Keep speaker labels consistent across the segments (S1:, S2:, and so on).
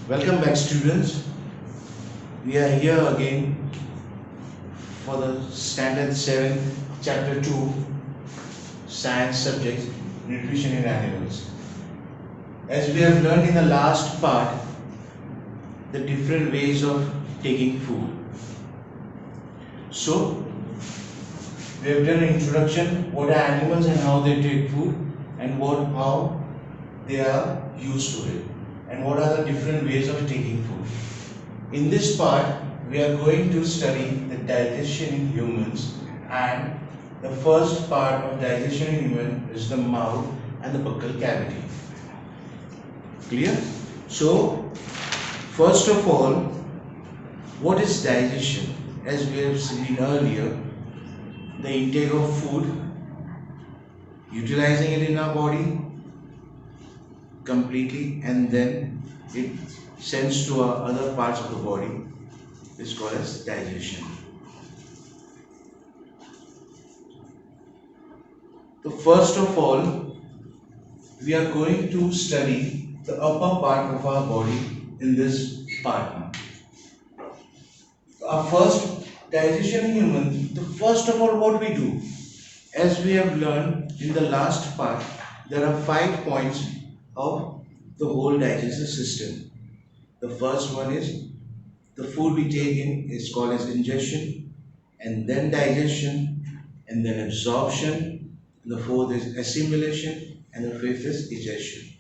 S1: Welcome back, students. We are here again for the Standard 7, Chapter 2, Science subject, Nutrition in Animals. As we have learned in the last part, the different ways of taking food. So, we have done an introduction, what are animals and how they take food, and how they are used to it, and what are the different ways of taking food. In this part, we are going to study the digestion in humans, and the first part of digestion in human is the mouth and the buccal cavity. Clear? So, first of all, what is digestion? As we have seen earlier, the intake of food, utilizing it in our body completely, and then it sends to our other parts of the body is called as digestion. So first of all, we are going to study the upper part of our body in this part. Our first digestion in human, the first of all what we do, as we have learned in the last part, there are 5 points of the whole digestive system. The first one is the food we take in is called as ingestion, and then digestion, and then absorption. And the fourth is assimilation, and the fifth is digestion.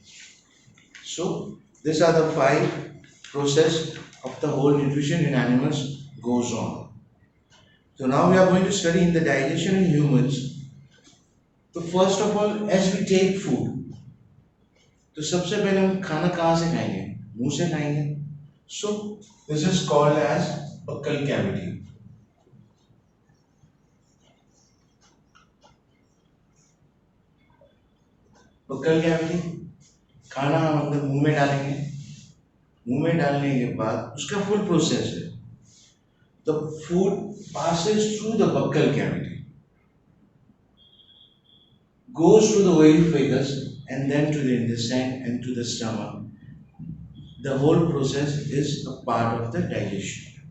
S1: So these are the 5 process of the whole nutrition in animals goes on. So now we are going to study in the digestion in humans. So first of all, as we take food, तो सबसे पहले हम खाना कहाँ से खाएंगे? मुंह से खाएंगे. So this is called as buccal cavity. buccal cavity, खाना हम अपने मुंह में डालेंगे. मुंह में डालने के बाद उसका फुल प्रोसेस है. The food passes through the buccal cavity, goes to the oesophagus, and then to the intestine and to the stomach. The whole process is a part of the digestion.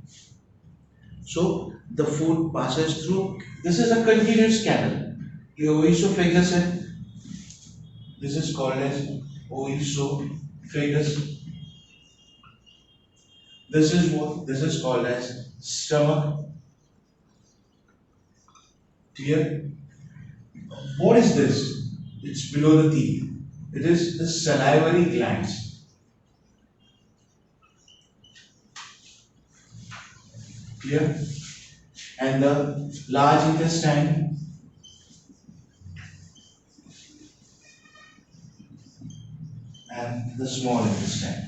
S1: So the food passes through. This is a continuous canal. The oesophagus, this is called as oesophagus. This is called as stomach. Clear? What is this? It's below the teeth. It is the salivary glands. Clear? And the large intestine and the small intestine.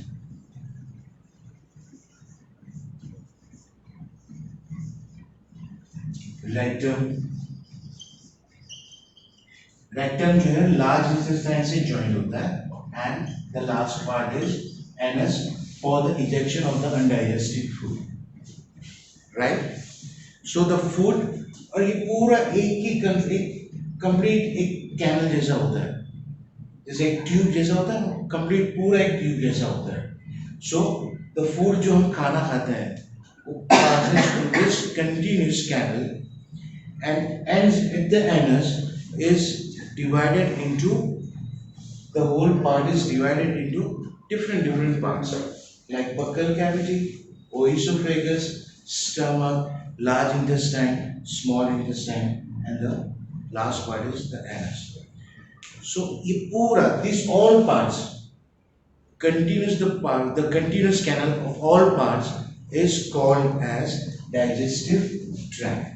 S1: Rectum जो है large intestine से joined होता है, and the last part is anus for the ejection of the undigested food. Right? So the food, और ये पूरा एक complete एक कैनल जैसा होता है, जैसे एक ट्यूब जैसा होता है, complete पूरा एक ट्यूब जैसा होता है. So the food जो हम खाना खाते हैं वो passes through this continuous canal and ends at the anus, is divided into, the whole part is divided into different parts, like buccal cavity, oesophagus, stomach, large intestine, small intestine, and the last part is the anus. So these all parts, the continuous canal of all parts is called as digestive tract.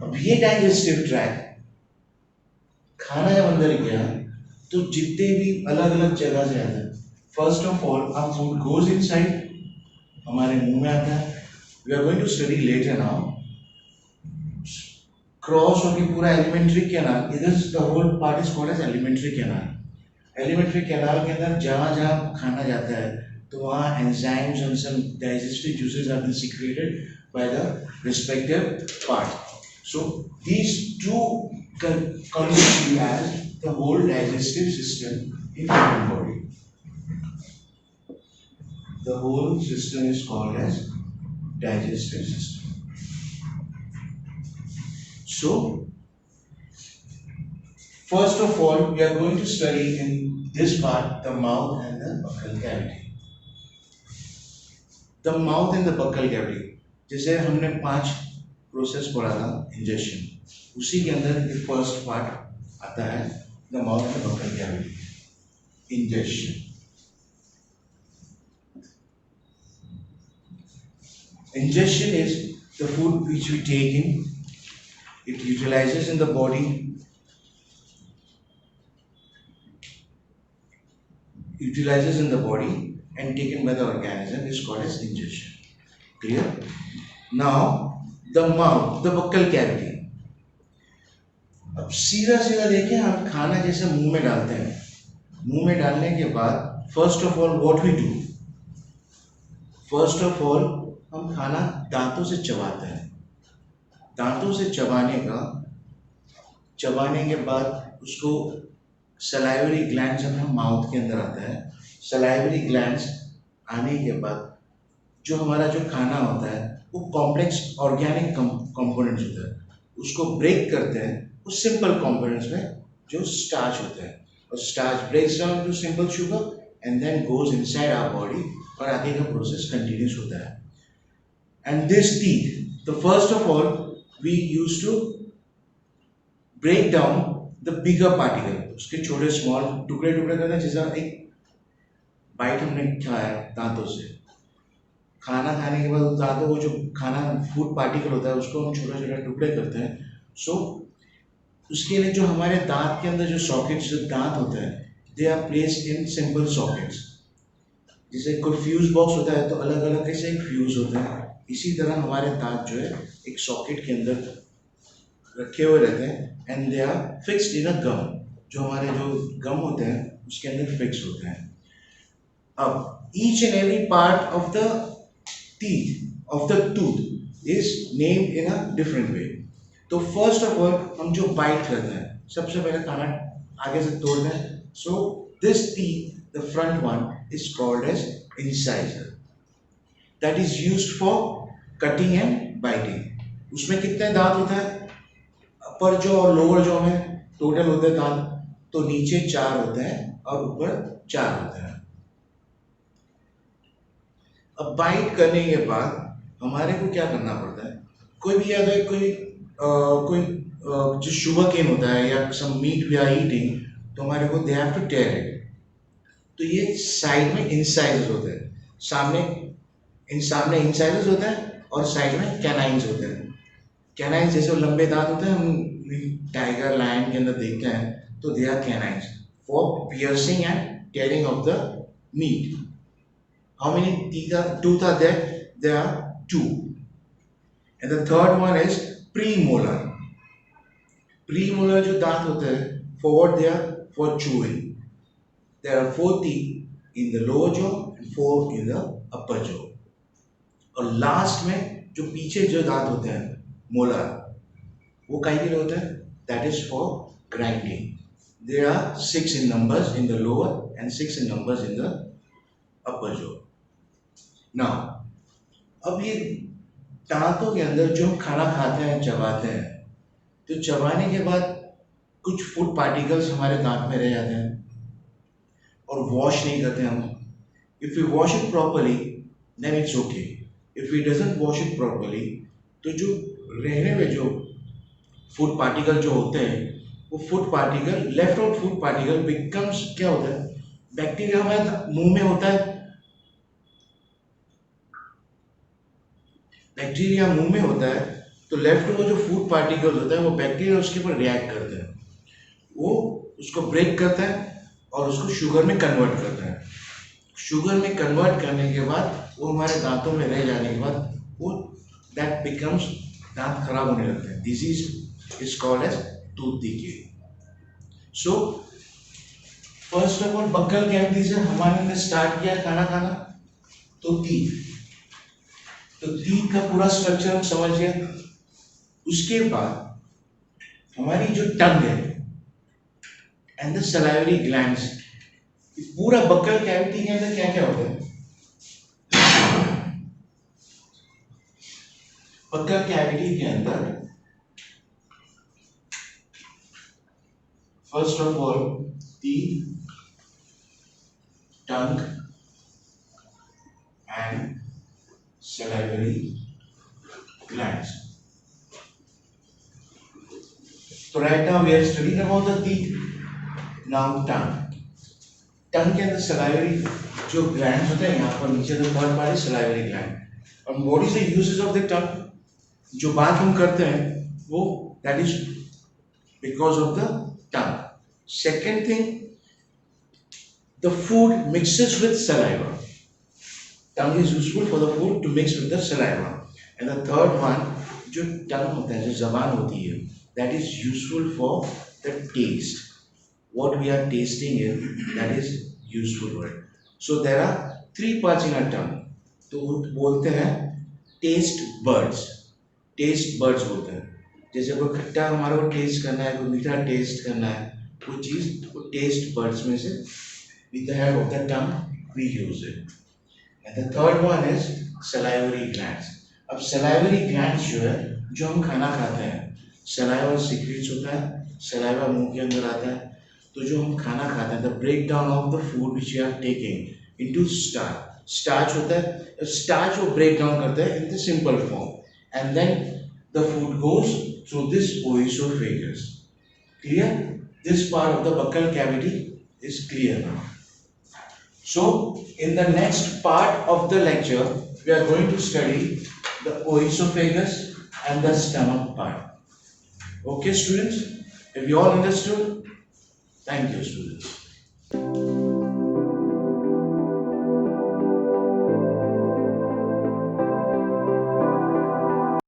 S1: अब ये digestive tract, खाना जब अंदर गया तो जितने भी अलग अलग जगह से आता है, first of all our food goes inside, हमारे मुंह में आता है. We are going to study later now. Cross होके पूरा एलिमेंट्री कैनाल, इधर the whole part is called as alimentary canal. Alimentary canal के अंदर जहाँ जहाँ खाना जाता है तो वहाँ enzymes and some digestive juices are being secreted. by the respective part. So these two constitute as the whole digestive system in human body. The whole system is called as digestive system. So first of all, we are going to study in this part the mouth and the buccal cavity. The mouth and the buccal cavity, जैसे हमने 5 process पढ़ा था injection, उसी के अंदर ये first part आता है the mouth and the buccal cavity injection. Ingestion is the food which we take in. It utilizes in the body. Utilizes in the body and taken by the organism is called as ingestion. Clear? Now the mouth, the buccal cavity. अब सीधा सीधा देखें, हम खाना जैसे मुंह में डालते हैं, मुंह में डालने के बाद first of all what we do, first of all हम खाना दांतों से चबाते हैं. दांतों से चबाने के बाद उसको सलाइवरी ग्लैंड्स अपना माउथ के अंदर आता है. सलाइवरी ग्लैंड्स आने के बाद जो हमारा जो खाना होता है वो कॉम्प्लेक्स ऑर्गेनिक कंपोनेंट्स होता है, उसको ब्रेक करते हैं उस सिंपल कंपोनेंट्स में जो स्टार्च होता है, और starch breaks down to simple sugar and then goes inside our body, और आगे का प्रोसेस कंटिन्यूस होता है. And this teeth, the first of all, we used to break down the bigger particle. उसके छोटे स्मॉल टुकड़े करते हैं. जैसा एक बाइट हमने खाया दांतों से, खाना खाने के बाद दांतों को जो खाना फूड पार्टिकल होता है उसको हम छोटे छोटे टुकड़े करते हैं. सो उसके लिए जो हमारे दांत के अंदर जो सॉकेट्स, जो दांत होते हैं, they are placed in simple sockets. जैसे कोई फ्यूज बॉक्स होता है तो अलग अलग कैसे एक फ्यूज होता है, इसी तरह हमारे दांत जो है एक सॉकेट के अंदर रखे हुए रहते हैं and they are fixed in a gum. जो हमारे जो गम होते हैं उसके अंदर फिक्स होते हैं. अब each and every part of the teeth of the tooth is named in a different way. तो फर्स्ट ऑफ ऑल हम जो बाइट करते हैं, सबसे पहले खाना आगे से तोड़ते हैं. So this teeth, the front one, is called as incisor. That is used for cutting and biting. उसमें कितने दांत होते हैं, अपर जो और लोअर जो में टोटल होते हैं दांत, तो नीचे 4 होते हैं और ऊपर 4 होते हैं. अब बाइट करने के बाद हमारे को क्या करना पड़ता है, कोई भी याद है कोई जो शुगर केन होता है या some meat we are eating, तो हमारे को they have to tear it. तो ये साइड में इंसाइजर्स होते हैं, सामने इंसाइजर्स होते हैं और साइड में कैनाइन्स होते हैं. कैनाइन्स जैसे लंबे दांत होते हैं, हम टाइगर लायन के अंदर देखते हैं, तो they are canines for piercing and tearing of the meat. How many tooth are there? There are 2. And the third one is premolar. Premolar जो दांत होते हैं, for what they are? For chewing. There are 4 teeth in the lower jaw and 4 in the upper jaw. और last में जो पीछे जो दांत होते हैं मोलर, वो काहे के लिए होते हैं? That is for grinding. There are 6 in numbers in the lower and 6 in numbers in the upper jaw. Now अब ये दांतों के अंदर जो हम खाना खाते हैं, चबाते हैं, तो चबाने के बाद कुछ फूड पार्टिकल्स हमारे दांत में रह जाते हैं और वॉश नहीं करते हम. If you wash it properly then it's okay. If we doesn't wash it properly, तो जो रहने में जो फूड पार्टिकल जो होते हैं, वो food particle, left out food particle becomes क्या होता है, बैक्टीरिया हमारे मुंह में होता है, बैक्टीरिया मुंह में होता है, तो लेफ्ट वो जो फूड पार्टिकल होता है वो बैक्टीरिया उसके ऊपर रिएक्ट करते हैं, वो उसको ब्रेक करता है और उसको शुगर में कन्वर्ट करता है. शुगर में कन्वर्ट करने के बाद वो हमारे दांतों में रह जाने के बाद वो दैट बिकम्स, दांत खराब होने लगते हैं. Disease is called as tooth decay. So first of all buccal cavity से हमारे ने स्टार्ट किया खाना खाना, तो टीथ. तो तीत का पूरा स्ट्रक्चर हम समझ गए। उसके बाद हमारी जो टंग है एंड द सलाइवरी ग्लैंड्स, पूरा बक्कल कैविटी के अंदर क्या क्या होता है? बक्कल कैविटी के अंदर first of all the tongue and salivary glands. So right now we are studying about the teeth. Now tongue. Tongue के अंदर salivary जो glands होते हैं, यहाँ पर नीचे तो थर्ड पार्ट है salivary gland. और what is the uses of the tongue? जो बात हम करते हैं वो that is because of the tongue. Second thing, the food mixes with saliva. Tongue is useful for the food to mix with the saliva. And the third one, जो tongue होता है, जो जबान होती है, that is useful for the taste. What we are tasting in, that is useful for it. So there are three parts in our tongue. तो बोलते हैं taste buds. Taste buds बोलते हैं. जैसे कोई खट्टा हमारे को टेस्ट करना है, कोई मीठा टेस्ट करना है, कोई चीज वो taste buds में से with the help of the tongue we use it. And the third one is salivary glands. अब salivary glands जो है, जो हम खाना खाते हैं, saliva secretes होता है, saliva मुंह के अंदर आता है, तो जो हम खाना खाते हैं, the breakdown of the food which we are taking into starch. Starch होता है, starch वो break down करता है in the simple form, and then the food goes through this oesophagus. Clear? This part of the buccal cavity is clear now. So, in the next part of the lecture, we are going to study the oesophagus and the stomach part. Okay, students? Have you all understood? Thank you, students.